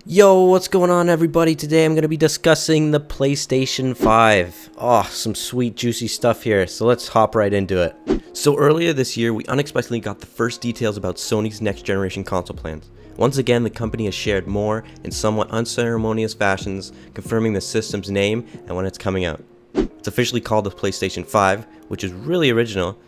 Yo, what's going on everybody? Today I'm going to be discussing the PlayStation 5. Oh, some sweet juicy stuff here, so let's hop right into it. So earlier this year, we unexpectedly got the first details about Sony's next generation console plans. Once again, the company has shared more in somewhat unceremonious fashions, confirming the system's name and when it's coming out. It's officially called the PlayStation 5, which is really original,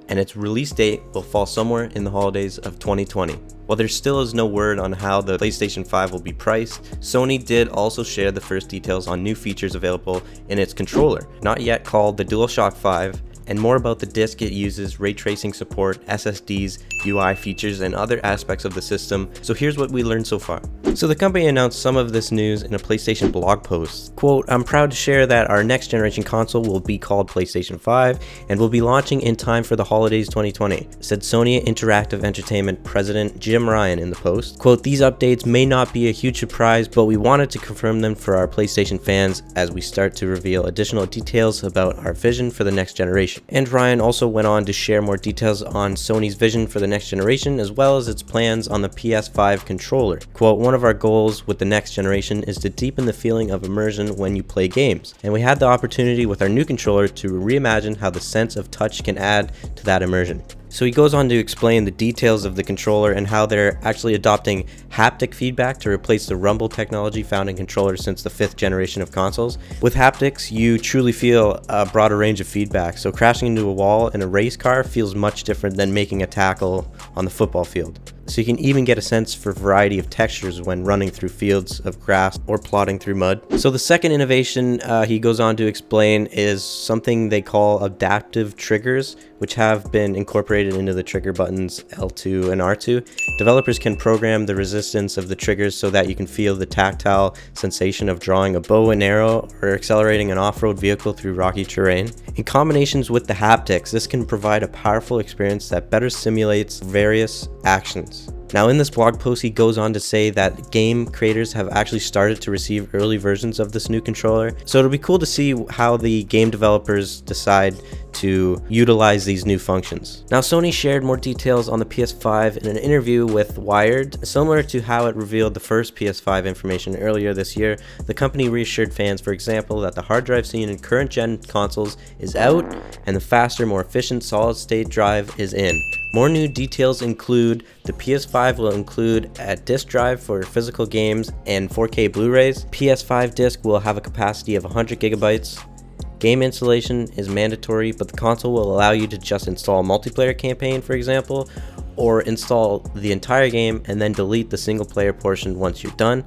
and its release date will fall somewhere in the holidays of 2020. While there still is no word on how the PlayStation 5 will be priced, Sony did also share the first details on new features available in its controller, not yet called the DualShock 5, and more about the disc it uses, ray tracing support, SSDs, UI features, and other aspects of the system. So here's what we learned so far. So the company announced some of this news in a PlayStation blog post. Quote, "I'm proud to share that our next generation console will be called PlayStation 5 and will be launching in time for the holidays 2020, said Sony Interactive Entertainment President Jim Ryan in the post. Quote, "These updates may not be a huge surprise, but we wanted to confirm them for our PlayStation fans as we start to reveal additional details about our vision for the next generation." And Ryan also went on to share more details on Sony's vision for the next generation, as well as its plans on the PS5 Controller. Quote, "One of our goals with the next generation is to deepen the feeling of immersion when you play games, and we had the opportunity with our new controller to reimagine how the sense of touch can add to that immersion." So he goes on to explain the details of the controller and how they're actually adopting haptic feedback to replace the rumble technology found in controllers since the 5th generation of consoles. With haptics, you truly feel a broader range of feedback, so crashing into a wall in a race car feels much different than making a tackle on the football field. So you can even get a sense for variety of textures when running through fields of grass or plodding through mud. So the second innovation he goes on to explain is something they call adaptive triggers, which have been incorporated into the trigger buttons L2 and R2. Developers can program the resistance of the triggers so that you can feel the tactile sensation of drawing a bow and arrow or accelerating an off-road vehicle through rocky terrain. In combinations with the haptics, this can provide a powerful experience that better simulates various actions. Now in this blog post, he goes on to say that game creators have actually started to receive early versions of this new controller. So it'll be cool to see how the game developers decide to utilize these new functions. Now Sony shared more details on the PS5 in an interview with Wired. Similar to how it revealed the first PS5 information earlier this year, the company reassured fans, for example, that the hard drive seen in current gen consoles is out and the faster, more efficient solid state drive is in. More new details include the PS5 will include a disk drive for physical games and 4K Blu-rays. PS5 disc will have a capacity of 100 gigabytes. Game installation is mandatory, but the console will allow you to just install a multiplayer campaign, for example, or install the entire game and then delete the single player portion once you're done.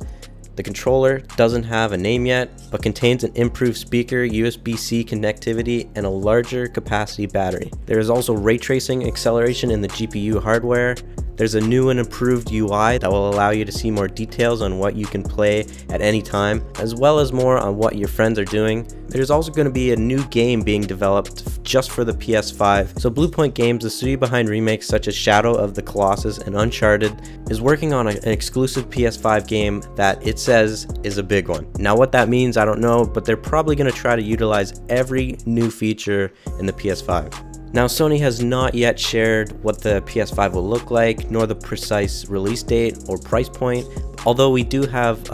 The controller doesn't have a name yet, but contains an improved speaker, USB-C connectivity, and a larger capacity battery. There is also ray tracing acceleration in the GPU hardware. There's a new and improved UI that will allow you to see more details on what you can play at any time, as well as more on what your friends are doing. There's also going to be a new game being developed just for the PS5. So Bluepoint Games, the studio behind remakes such as Shadow of the Colossus and Uncharted, is working on an exclusive PS5 game that it says is a big one. Now what that means, I don't know, but they're probably going to try to utilize every new feature in the PS5. Now Sony has not yet shared what the PS5 will look like, nor the precise release date or price point, although we do have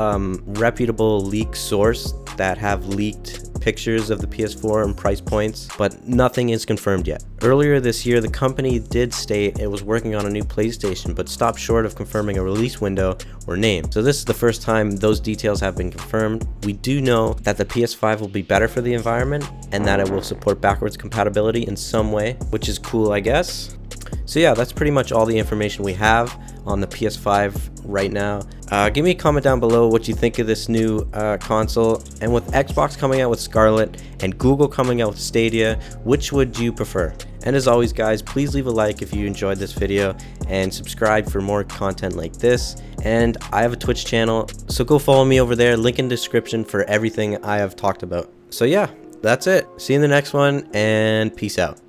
reputable leak source that have leaked pictures of the PS4 and price points, but nothing is confirmed yet. Earlier this year, the company did state it was working on a new PlayStation, but stopped short of confirming a release window or name. So this is the first time those details have been confirmed. We do know that the PS5 will be better for the environment and that it will support backwards compatibility in some way, which is cool, I guess. So yeah, that's pretty much all the information we have on the PS5 right now. Give me a comment down below what you think of this new console, and with Xbox coming out with Scarlet and Google coming out with Stadia, which would you prefer? And as always guys, please leave a like if you enjoyed this video and subscribe for more content like this. And I have a Twitch channel, so go follow me over there, link in the description for everything I have talked about. So yeah, that's it. See you in the next one, and peace out.